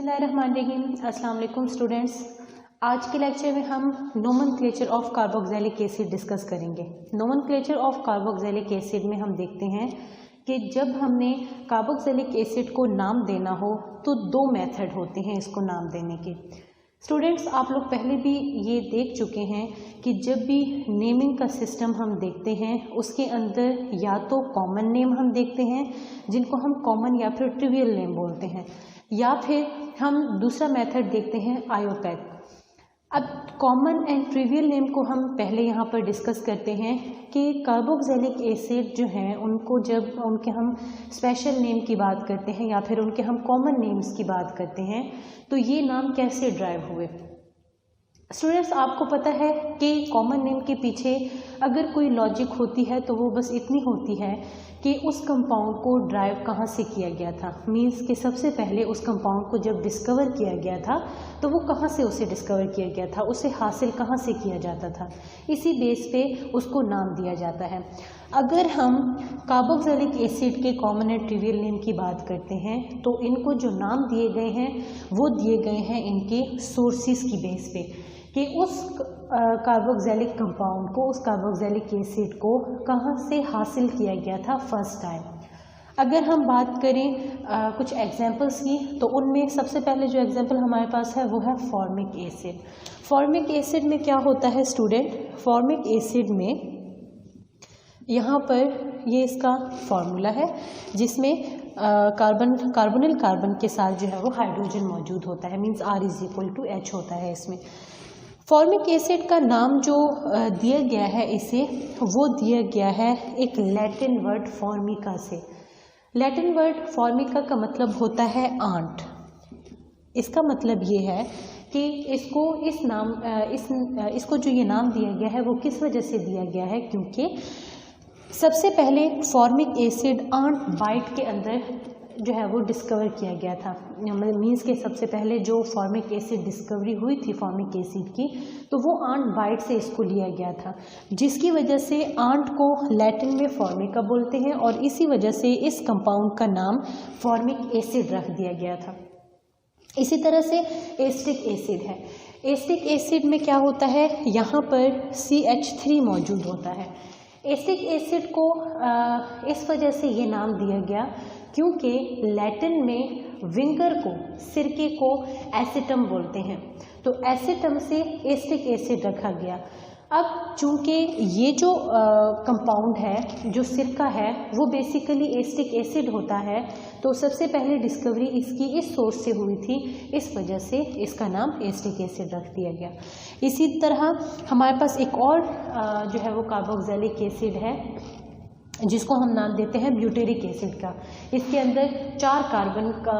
बिस्मिल्लाहिर्रहमानिर्रहीम। अस्सलाम वालेकुम स्टूडेंट्स। आज के लेक्चर में हम nomenclature of carboxylic acid discuss करेंगे। नोमेनक्लेचर ऑफ कार्बोक्सिलिक एसिड में हम देखते हैं कि जब हमने कार्बोक्सिलिक एसिड को नाम देना हो तो दो मेथड होते हैं इसको नाम देने के। स्टूडेंट्स, आप लोग पहले भी ये देख चुके हैं कि जब भी नेमिंग का सिस्टम हम देखते हैं उसके अंदर या तो कॉमन नेम हम देखते हैं जिनको हम कॉमन या फिर ट्रिवियल नेम बोलते हैं, या फिर हम दूसरा मेथड देखते हैं आयोपैक। अब कॉमन एंड ट्रिवियल नेम को हम पहले यहाँ पर डिस्कस करते हैं कि कार्बोक्सिलिक एसिड जो हैं उनको जब उनके हम स्पेशल नेम की बात करते हैं या फिर उनके हम कॉमन नेम्स की बात करते हैं तो ये नाम कैसे ड्राइव हुए। स्टूडेंट्स, आपको पता है कि कॉमन नेम के पीछे अगर कोई लॉजिक होती है तो वो बस इतनी होती है कि उस कंपाउंड को ड्राइव कहाँ से किया गया था। मीन्स कि सबसे पहले उस कंपाउंड को जब डिस्कवर किया गया था तो वो कहाँ से उसे डिस्कवर किया गया था, उसे हासिल कहाँ से किया जाता था, इसी बेस पे उसको नाम दिया जाता है। अगर हम कार्बोक्सिलिक एसिड के कॉमन एंड ट्रिवियल नेम की बात करते हैं तो इनको जो नाम दिए गए हैं वो दिए गए हैं इनके सोर्सेस की बेस पे कि उस कार्बोक्सिलिक कंपाउंड को, उस कार्बोक्सिलिक एसिड को कहाँ से हासिल किया गया था फर्स्ट टाइम। अगर हम बात करें कुछ एग्जांपल्स की तो उनमें सबसे पहले जो एग्जांपल हमारे पास है वो है फॉर्मिक एसिड। फॉर्मिक एसिड में क्या होता है स्टूडेंट, फॉर्मिक एसिड में यहाँ पर ये इसका फॉर्मूला है जिसमें कार्बोनिल कार्बन के साथ जो है वो हाइड्रोजन मौजूद होता है, मीन्स R=H होता है इसमें। फॉर्मिक एसिड का नाम जो दिया गया है इसे, वो दिया गया है एक लैटिन वर्ड फॉर्मिका से। लैटिन वर्ड फॉर्मिका का मतलब होता है आंट। इसका मतलब ये है कि इसको जो ये नाम दिया गया है वो किस वजह से दिया गया है, क्योंकि सबसे पहले फॉर्मिक एसिड आंट बाइट के अंदर जो है वो डिस्कवर किया गया था। मीन्स के सबसे पहले जो फॉर्मिक एसिड डिस्कवरी हुई थी फॉर्मिक एसिड की तो वो आंट बाइट से इसको लिया गया था, जिसकी वजह से आंट को लैटिन में फॉर्मिका बोलते हैं और इसी वजह से इस कंपाउंड का नाम फॉर्मिक एसिड रख दिया गया था। इसी तरह से एसिटिक एसिड है। एसिटिक एसिड में क्या होता है, यहाँ पर CH3 मौजूद होता है। एसिटिक एसिड को इस वजह से ये नाम दिया गया क्योंकि लैटिन में विंगर को, सिरके को एसिटम बोलते हैं, तो एसिटम से एसिटिक एसिड रखा गया। अब चूंकि ये जो कंपाउंड है, जो सिरका है, वो बेसिकली एसिटिक एसिड होता है, तो सबसे पहले डिस्कवरी इसकी इस सोर्स से हुई थी, इस वजह से इसका नाम एसिटिक एसिड रख दिया गया। इसी तरह हमारे पास एक और जो है वो कार्बोक्सिलिक एसिड है जिसको हम नाम देते हैं ब्यूटेरिक एसिड का। इसके अंदर 4 कार्बन का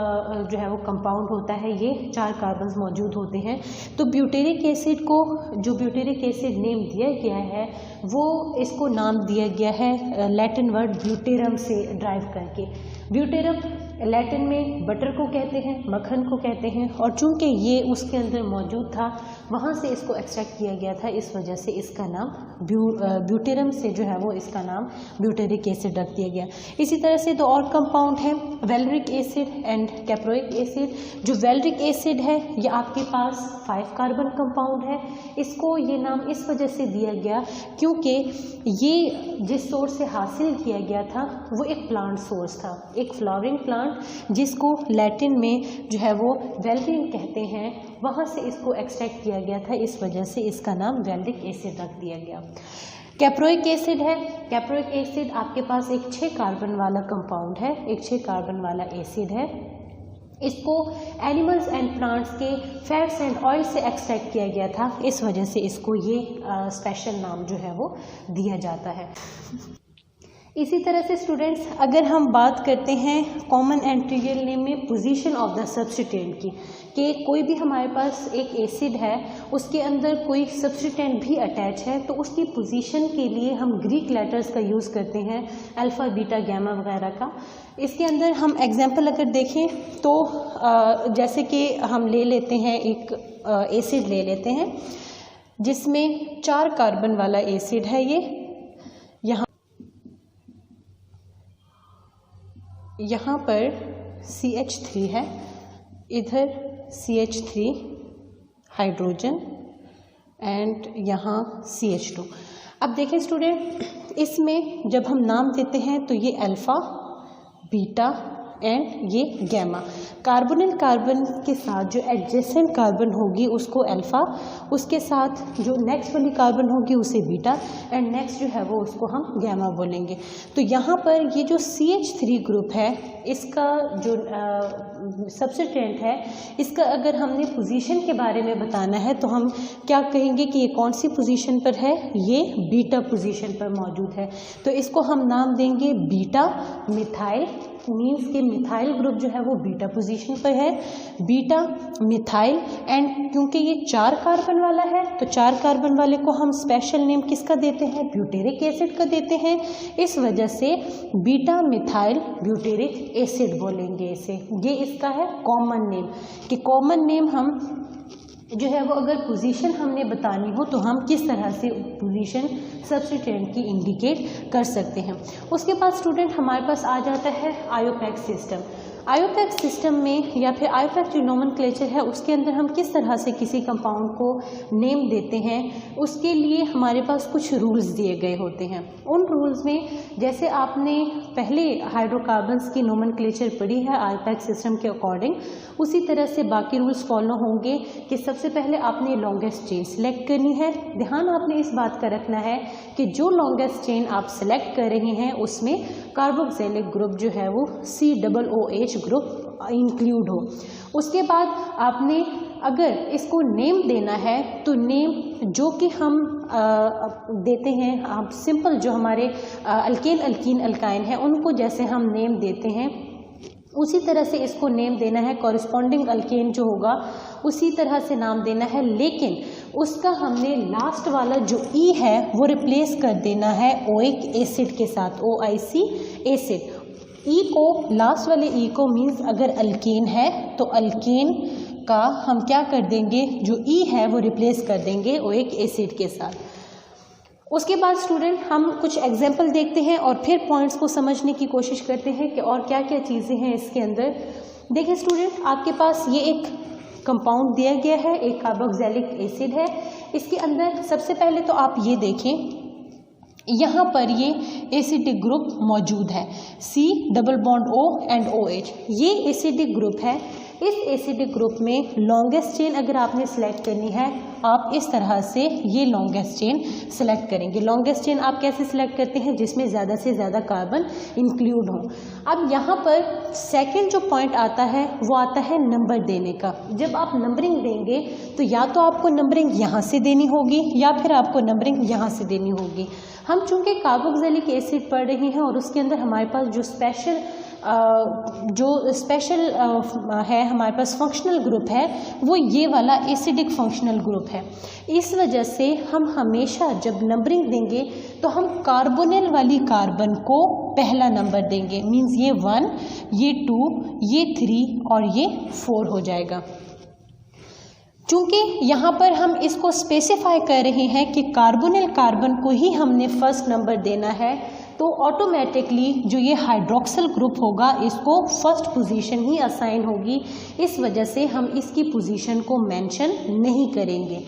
जो है वो कंपाउंड होता है, ये 4 कार्बन मौजूद होते हैं। तो ब्यूटेरिक एसिड को जो ब्यूटेरिक एसिड नेम दिया गया है वो इसको नाम दिया गया है लैटिन वर्ड ब्यूटेरम से ड्राइव करके। ब्यूटेरम लैटिन में बटर को कहते हैं, मक्खन को कहते हैं, और चूंकि ये उसके अंदर मौजूद था वहाँ से इसको एक्सट्रैक्ट किया गया था, इस वजह से इसका नाम ब्यूटेरम से जो है वो इसका नाम ब्यूटेरिक एसिड रख दिया गया। इसी तरह से दो और कंपाउंड हैं, valeric acid and caproic acid. जो वेलरिक एसिड है ये आपके पास 5 कार्बन कंपाउंड है। इसको ये नाम इस वजह से दिया गया क्योंकि ये जिस सोर्स से हासिल किया गया था वो एक प्लांट सोर्स था, एक फ्लावरिंग प्लांट जिसको लैटिन में जो है वो वेलरिन कहते हैं, वहाँ से इसको एक्सट्रैक्ट किया गया था, इस वजह से इसका नाम वेलरिक एसिड रख दिया गया। कैप्रोइक एसिड है। कैप्रोइक एसिड आपके पास एक 6 कार्बन वाला कंपाउंड है, एक 6 कार्बन वाला एसिड है। इसको एनिमल्स एंड प्लांट्स के फैट्स एंड ऑयल से एक्सट्रैक्ट किया गया था, इस वजह से इसको ये स्पेशल नाम जो है वो दिया जाता है। इसी तरह से स्टूडेंट्स, अगर हम बात करते हैं कॉमन एंड ट्रिवियल नेम में पोजीशन ऑफ द सब्स्टिटेंट की, कि कोई भी हमारे पास एक एसिड है उसके अंदर कोई सब्स्टिटेंट भी अटैच है तो उसकी पोजीशन के लिए हम ग्रीक लेटर्स का यूज़ करते हैं, अल्फ़ा बीटा गैमा वगैरह का। इसके अंदर हम एग्जांपल अगर देखें तो जैसे कि हम ले लेते हैं एक एसिड ले लेते हैं जिसमें 4 कार्बन वाला एसिड है। ये यहाँ पर CH3 है, इधर CH3 हाइड्रोजन एंड यहाँ CH2। अब देखें स्टूडेंट, इसमें जब हम नाम देते हैं तो ये अल्फ़ा, बीटा एंड ये गैमा। कार्बोनिल कार्बन के साथ जो एडजेसेंट कार्बन होगी उसको अल्फ़ा, उसके साथ जो नेक्स्ट वाली कार्बन होगी उसे बीटा एंड नेक्स्ट जो है वो उसको हम गैमा बोलेंगे। तो यहाँ पर ये जो CH3 ग्रुप है, इसका जो सब्स्टिट्यूएंट है, इसका अगर हमने पोजीशन के बारे में बताना है तो हम क्या कहेंगे कि ये कौन सी पोजीशन पर है, ये बीटा पोजीशन पर मौजूद है। तो इसको हम नाम देंगे बीटा मिथाइल, मीन्स के मिथाइल ग्रुप जो है वो बीटा पोजीशन पर है, बीटा मिथाइल। एंड क्योंकि ये 4 कार्बन वाला है तो 4 कार्बन वाले को हम स्पेशल नेम किसका देते हैं, ब्यूटेरिक एसिड का देते हैं। इस वजह से बीटा मिथाइल ब्यूटेरिक एसिड बोलेंगे इसे। ये इसका है कॉमन नेम, कि कॉमन नेम हम जो है वो अगर पोजीशन हमने बतानी हो तो हम किस तरह से पोजीशन सब्स्टिट्यूएंट की इंडिकेट कर सकते हैं। उसके बाद स्टूडेंट हमारे पास आ जाता है आयोपैक सिस्टम। आयोपैक सिस्टम में या फिर आयोपैक जो नोमेनक्लेचर है उसके अंदर हम किस तरह से किसी कंपाउंड को नेम देते हैं, उसके लिए हमारे पास कुछ रूल्स दिए गए होते हैं। उन रूल्स में जैसे आपने पहले हाइड्रोकार्बन्स की नोमेनक्लेचर पढ़ी है आयोपैक सिस्टम के अकॉर्डिंग, उसी तरह से बाकी रूल्स फॉलो होंगे कि सबसे पहले आपने लॉन्गेस्ट चेन सेलेक्ट करनी है। ध्यान आपने इस बात का रखना है कि जो लॉन्गेस्ट चेन आप सेलेक्ट कर रहे हैं उसमें कार्बोक्सिलिक ग्रुप जो है वो COOH ग्रुप इंक्लूड हो। उसके बाद आपने अगर इसको नेम देना है तो नेम जो कि हम देते हैं, आप सिंपल जो हमारे अल्केन अल्कीन अल्काइन है उनको जैसे हम नेम देते हैं उसी तरह से इसको नेम देना है। कॉरस्पॉन्डिंग अल्केन जो होगा उसी तरह से नाम देना है, लेकिन उसका हमने लास्ट वाला जो ई है वो रिप्लेस कर देना है ओइक एसिड के साथ, OIC एसिड। ई को, लास्ट वाले ई को मीन्स अगर अल्केन है तो अल्केन का हम क्या कर देंगे, जो ई है वो रिप्लेस कर देंगे ओइक एसिड के साथ। उसके बाद स्टूडेंट हम कुछ एग्जाम्पल देखते हैं और फिर पॉइंट्स को समझने की कोशिश करते हैं कि और क्या क्या चीज़ें हैं इसके अंदर। देखिए स्टूडेंट, आपके पास ये एक कंपाउंड दिया गया है, एक कार्बोक्सिलिक एसिड है। इसके अंदर सबसे पहले तो आप ये देखें, यहाँ पर ये एसिडिक ग्रुप मौजूद है, C double bond O and OH, ये एसिडिक ग्रुप है। इस एसिडिक ग्रुप में लॉन्गेस्ट चेन अगर आपने सेलेक्ट करनी है, आप इस तरह से ये लॉन्गेस्ट चेन सेलेक्ट करेंगे। लॉन्गेस्ट चेन आप कैसे सिलेक्ट करते हैं, जिसमें ज़्यादा से ज़्यादा कार्बन इंक्लूड हो। अब यहाँ पर सेकंड जो पॉइंट आता है वो आता है नंबर देने का। जब आप नंबरिंग देंगे तो या तो आपको नंबरिंग यहाँ से देनी होगी या फिर आपको नंबरिंग यहाँ से देनी होगी। हम चूँकि कार्बोक्सिलिक एसिड पढ़ रहे हैं और उसके अंदर हमारे पास जो स्पेशल है, हमारे पास फंक्शनल ग्रुप है, वो ये वाला एसिडिक फंक्शनल ग्रुप है। इस वजह से हम हमेशा जब नंबरिंग देंगे तो हम कार्बोनिल वाली कार्बन को पहला नंबर देंगे, मीन्स ये 1, ये 2, ये 3 और ये 4 हो जाएगा। चूँकि यहाँ पर हम इसको स्पेसिफाई कर रहे हैं कि कार्बोनिल कार्बन को ही हमने फर्स्ट नंबर देना है, तो ऑटोमेटिकली जो ये हाइड्रोक्सिल ग्रुप होगा इसको फर्स्ट पोजीशन ही असाइन होगी। इस वजह से हम इसकी पोजीशन को मेंशन नहीं करेंगे।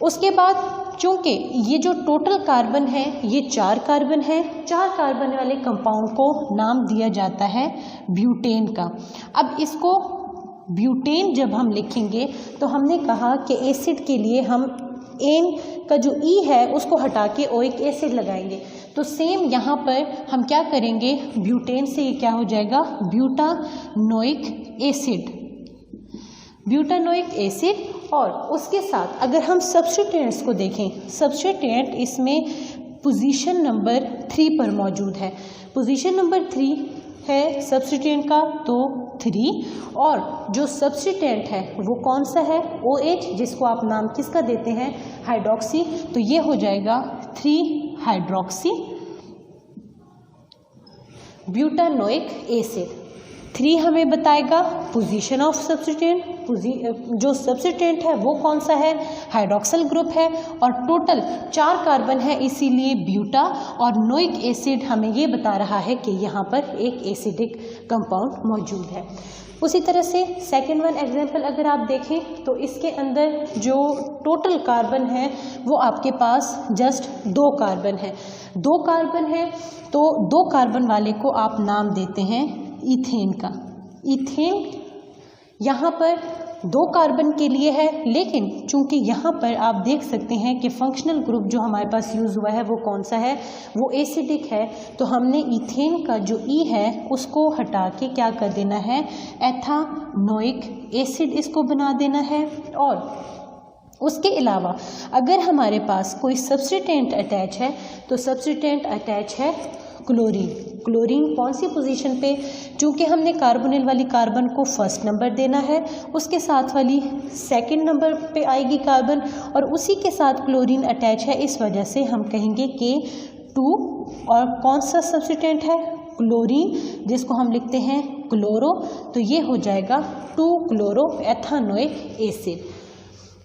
उसके बाद चूँकि ये जो टोटल कार्बन है ये 4 कार्बन है, 4 कार्बन वाले कंपाउंड को नाम दिया जाता है ब्यूटेन का। अब इसको ब्यूटेन जब हम लिखेंगे तो हमने कहा कि एसिड के लिए हम एन का जो ई है उसको हटा के ओइक एसिड लगाएंगे। तो सेम यहाँ पर हम क्या करेंगे, ब्यूटेन से ये क्या हो जाएगा, ब्यूटानोइक एसिड, ब्यूटानोइक एसिड। और उसके साथ अगर हम सब्स्टिट्यूएंट्स को देखें, सब्स्टिट्यूएंट इसमें पोजीशन नंबर 3 पर मौजूद है। पोजीशन नंबर 3 है सब्स्टिट्यूएंट का, तो 3। और जो सब्स्टिट्यूएंट है वो कौन सा है, OH, जिसको आप नाम किसका देते हैं, हाइड्रोक्सी। तो ये हो जाएगा 3 हाइड्रोक्सी ब्यूटानोइक एसिड। 3 हमें बताएगा पोजीशन ऑफ सब्स्टिट्यूएंट, जो सब्स्टिट्यूएंट है वो कौन सा है, हाइड्रोक्सिल ग्रुप है, और टोटल 4 कार्बन है इसीलिए ब्यूटा, और नोइक एसिड हमें ये बता रहा है कि यहाँ पर एक एसिडिक कंपाउंड मौजूद है। उसी तरह से सेकेंड वन एग्जाम्पल अगर आप देखें तो इसके अंदर जो टोटल कार्बन है वो आपके पास जस्ट 2 कार्बन है। 2 कार्बन है तो 2 कार्बन वाले को आप नाम देते हैं इथेन का। इथेन यहाँ पर 2 कार्बन के लिए है, लेकिन चूंकि यहाँ पर आप देख सकते हैं कि फंक्शनल ग्रुप जो हमारे पास यूज़ हुआ है वो कौन सा है, वो एसिडिक है। तो हमने इथेन का जो ई है उसको हटा के क्या कर देना है, एथानोइक एसिड इसको बना देना है। और उसके अलावा अगर हमारे पास कोई सब्स्टिटेंट अटैच है तो सब्स्टिटेंट अटैच है क्लोरीन। क्लोरीन कौन सी पोजीशन पे, चूँकि हमने कार्बोनिल वाली कार्बन को फर्स्ट नंबर देना है, उसके साथ वाली सेकंड नंबर पे आएगी कार्बन, और उसी के साथ क्लोरीन अटैच है, इस वजह से हम कहेंगे K2। और कौन सा सब्स्टिटेंट है, क्लोरीन, जिसको हम लिखते हैं क्लोरो, तो ये हो जाएगा 2-क्लोरो एथानोइक एसिड।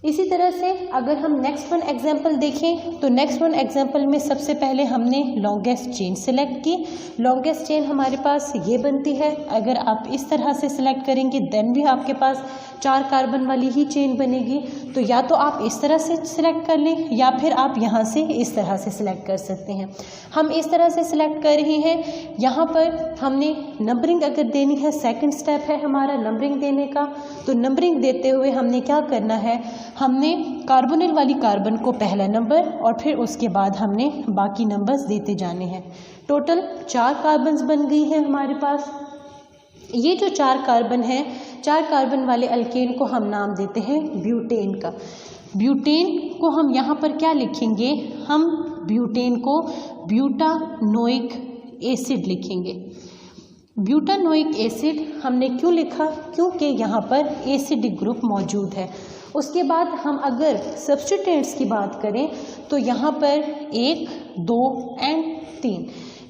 इसी तरह से अगर हम नेक्स्ट वन एग्जाम्पल देखें तो नेक्स्ट वन एग्जाम्पल में सबसे पहले हमने लॉन्गेस्ट चेन सेलेक्ट की। लॉन्गेस्ट चेन हमारे पास ये बनती है, अगर आप इस तरह से सिलेक्ट करेंगे देन भी आपके पास 4 कार्बन वाली ही चेन बनेगी। तो या तो आप इस तरह से सिलेक्ट कर लें या फिर आप यहाँ से इस तरह से सिलेक्ट कर सकते हैं। हम इस तरह से सिलेक्ट कर रहे हैं। यहाँ पर हमने नंबरिंग अगर देनी है, सेकंड स्टेप है हमारा नंबरिंग देने का। तो नंबरिंग देते हुए हमने क्या करना है, हमने कार्बोनिल वाली कार्बन को पहला नंबर और फिर उसके बाद हमने बाकी नंबर्स देते जाने हैं। टोटल 4 कार्बन्स बन गई हैं हमारे पास। ये जो 4 कार्बन हैं, 4 कार्बन वाले अल्केन को हम नाम देते हैं ब्यूटेन का। ब्यूटेन को हम यहाँ पर क्या लिखेंगे, हम ब्यूटेन को ब्यूटानोइक एसिड लिखेंगे। ब्यूटानोइक एसिड हमने क्यों लिखा, क्योंकि यहाँ पर एसिडिक ग्रुप मौजूद है। उसके बाद हम अगर सब्स्टिटेंट्स की बात करें तो यहाँ पर 1, 2 एंड 3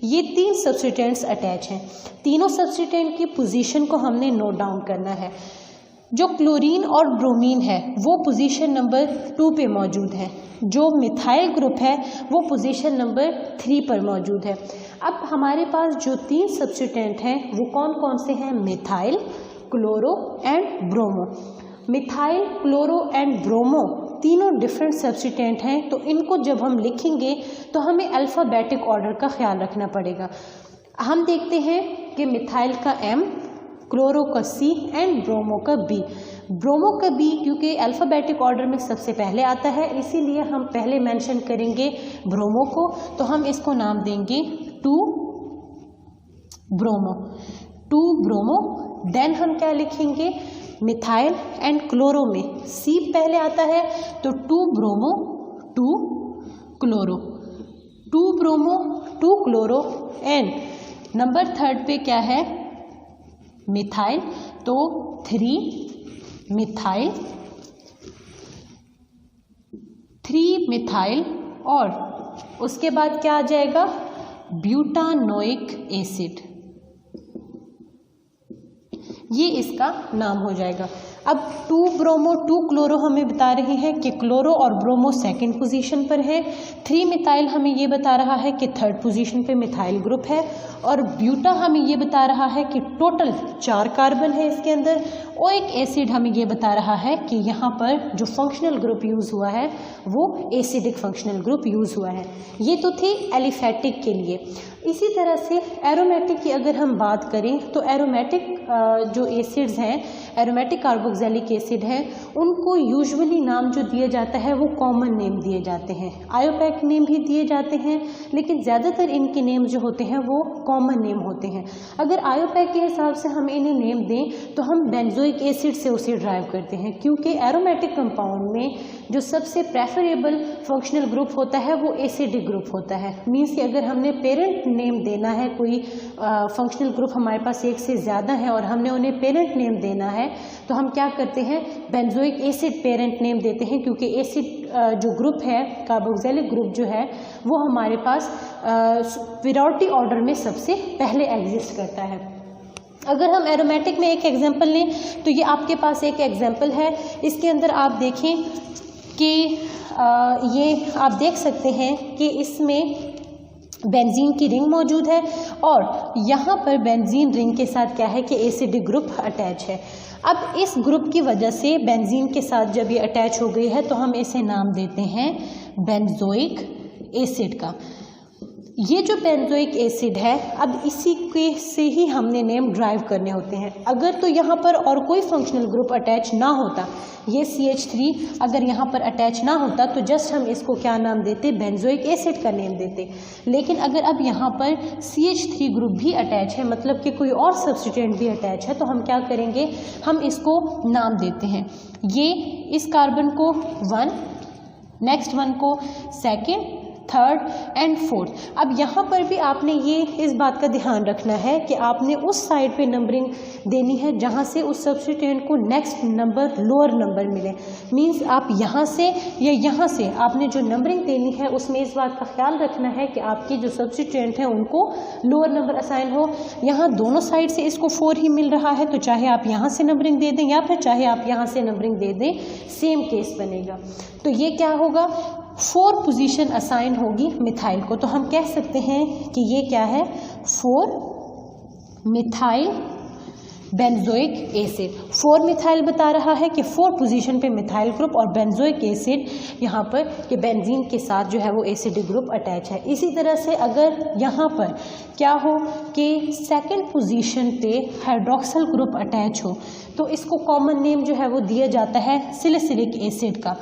ये 3 सब्स्टिटेंट्स अटैच हैं। तीनों सब्स्टिटेंट की पोजीशन को हमने नोट डाउन करना है। जो क्लोरीन और ब्रोमीन है वो पोजीशन नंबर 2 पे मौजूद है। जो मिथाइल ग्रुप है वो पोजीशन नंबर 3 पर मौजूद है। अब हमारे पास जो 3 सब्स्टिटेंट हैं वो कौन कौन से हैं, methyl, chloro and bromo. Methyl, chloro and bromo तीनों डिफरेंट सब्स्टिटेंट हैं, तो इनको जब हम लिखेंगे तो हमें अल्फ़ाबेटिक ऑर्डर का ख्याल रखना पड़ेगा। हम देखते हैं कि मिथाइल का M, क्लोरो का C एंड ब्रोमो का B। ब्रोमो का B क्योंकि अल्फ़ाबेटिक ऑर्डर में सबसे पहले आता है, इसीलिए हम पहले मेंशन करेंगे ब्रोमो को, तो हम इसको नाम देंगे 2-ब्रोमो। 2-ब्रोमो। देन हम क्या लिखेंगे, मिथाइल एंड क्लोरो में C पहले आता है तो 2-ब्रोमो 2-क्लोरो। 2-ब्रोमो 2-क्लोरो एंड नंबर 3 पे क्या है, मिथाइल, तो 3-मिथाइल, 3-मिथाइल और उसके बाद क्या आ जाएगा, ब्यूटानोइक एसिड। ये इसका नाम हो जाएगा। अब 2-ब्रोमो 2-क्लोरो हमें बता रहे हैं कि क्लोरो और ब्रोमो सेकंड पोजीशन पर है। 3-मिथाइल हमें ये बता रहा है कि थर्ड पोजीशन पे मिथाइल ग्रुप है, और ब्यूटा हमें ये बता रहा है कि टोटल 4 कार्बन है इसके अंदर। ओइक एसिड हमें ये बता रहा है कि यहाँ पर जो फंक्शनल ग्रुप यूज़ हुआ है वो एसिडिक फंक्शनल ग्रुप यूज़ हुआ है। ये तो थी एलिफेटिक के लिए। इसी तरह से एरोमेटिक की अगर हम बात करें तो एरोमेटिक जो एसिड्स हैं, एरोमेटिक कार्बोक्सिलिक एसिड हैं, उनको यूजुअली नाम जो दिया जाता है वो कॉमन नेम दिए जाते हैं। आयोपैक नेम भी दिए जाते हैं, लेकिन ज़्यादातर इनके नेम जो होते हैं वो कॉमन नेम होते हैं। अगर आयोपैक के हिसाब से हम इन्हें नेम दें तो हम बेंजोइक एसिड से उसे ड्राइव करते हैं, क्योंकि एरोमेटिक कंपाउंड में जो सबसे प्रेफरेबल फंक्शनल ग्रुप होता है वो एसिडिक ग्रुप होता है। मीन्स कि अगर हमने पेरेंट नेम देना है, कोई फंक्शनल ग्रुप हमारे पास एक से ज़्यादा है और हमने उन्हें पेरेंट नेम देना है, तो हम क्या करते हैं, बेंजोइक एसिड पेरेंट नेम देते हैं, क्योंकि एसिड जो ग्रुप है, कार्बोक्सिलिक ग्रुप जो है, वो हमारे पास प्रायोरिटी ऑर्डर में सबसे पहले एग्जिस्ट करता है। अगर हम एरोमेटिक में एक एग्जांपल लें तो ये आपके पास एक एग्जांपल है। इसके अंदर आप देखें कि ये आप देख सकते हैं कि इसमें बेंजीन की रिंग मौजूद है और यहाँ पर बेंजीन रिंग के साथ क्या है कि एसिडिक ग्रुप अटैच है। अब इस ग्रुप की वजह से बेंजीन के साथ जब ये अटैच हो गई है तो हम इसे नाम देते हैं बेंजोइक एसिड का। ये जो बेंजोइक एसिड है, अब इसी के से ही हमने नेम ड्राइव करने होते हैं। अगर तो यहाँ पर और कोई फंक्शनल ग्रुप अटैच ना होता, ये CH3 अगर यहाँ पर अटैच ना होता तो जस्ट हम इसको क्या नाम देते, बेंजोइक एसिड का नेम देते। लेकिन अगर अब यहाँ पर CH3 ग्रुप भी अटैच है, मतलब कि कोई और सब्स्टिट्यूएंट भी अटैच है, तो हम क्या करेंगे, हम इसको नाम देते हैं। ये इस कार्बन को 1, नेक्स्ट वन को 2nd, 3rd एंड 4th। अब यहाँ पर भी आपने ये इस बात का ध्यान रखना है कि आपने उस साइड पे नंबरिंग देनी है जहाँ से उस सब्स्टिट्यूएंट को नेक्स्ट नंबर लोअर नंबर मिले। मींस आप यहाँ से या यहाँ से आपने जो नंबरिंग देनी है उसमें इस बात का ख्याल रखना है कि आपके जो सब्स्टिट्यूएंट हैं उनको लोअर नंबर असाइन हो। यहाँ दोनों साइड से इसको 4 ही मिल रहा है, तो चाहे आप यहाँ से नंबरिंग दे दें या फिर चाहे आप यहाँ से नंबरिंग दे दें, सेम केस बनेगा। तो ये क्या होगा, 4 पोजीशन असाइन होगी मिथाइल को। तो हम कह सकते हैं कि ये क्या है, 4 मिथाइल बेंजोइक एसिड। 4 मिथाइल बता रहा है कि 4 पोजीशन पे मिथाइल ग्रुप और बेंजोइक एसिड यहाँ पर कि बेंजीन के साथ जो है वो एसिडिक ग्रुप अटैच है। इसी तरह से अगर यहाँ पर क्या हो कि 2nd पोजीशन पे हाइड्रोक्सिल ग्रुप अटैच हो तो इसको कॉमन नेम जो है वो दिया जाता है सैलिसिलिक एसिड का।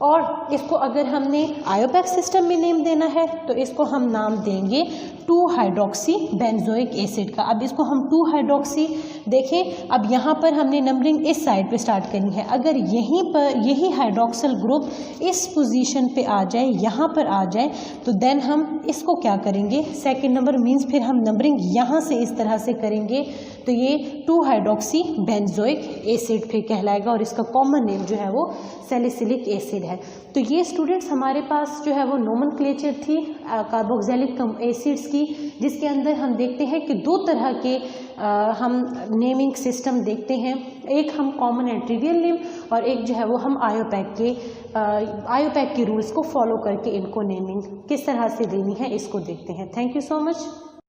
और इसको अगर हमने आयोपैक सिस्टम में नेम देना है तो इसको हम नाम देंगे 2-हाइड्रोक्सी बेंजोइक एसिड का। अब इसको हम 2-हाइड्रोक्सी देखें, अब यहाँ पर हमने नंबरिंग इस साइड पे स्टार्ट करनी है। अगर यहीं पर यही हाइड्रोक्सिल ग्रुप इस पोजीशन पे आ जाए, यहाँ पर आ जाए, तो देन हम इसको क्या करेंगे, 2nd नंबर मीन्स फिर हम नंबरिंग यहाँ से इस तरह से करेंगे तो ये 2-हाइड्रोक्सी बेंजोइक एसिड फिर कहलाएगा और इसका कॉमन नेम जो है वो सैलिसिलिक एसिड है। तो ये स्टूडेंट्स हमारे पास जो है वो नोमेनक्लेचर थी कार्बोक्सिलिक एसिड्स की, जिसके अंदर हम देखते हैं कि 2 तरह के हम नेमिंग सिस्टम देखते हैं। एक हम कॉमन एंड ट्रिवियल नेम और एक जो है वो हम आयोपैक के रूल्स को फॉलो करके इनको नेमिंग किस तरह से देनी है इसको देखते हैं। Thank you so much.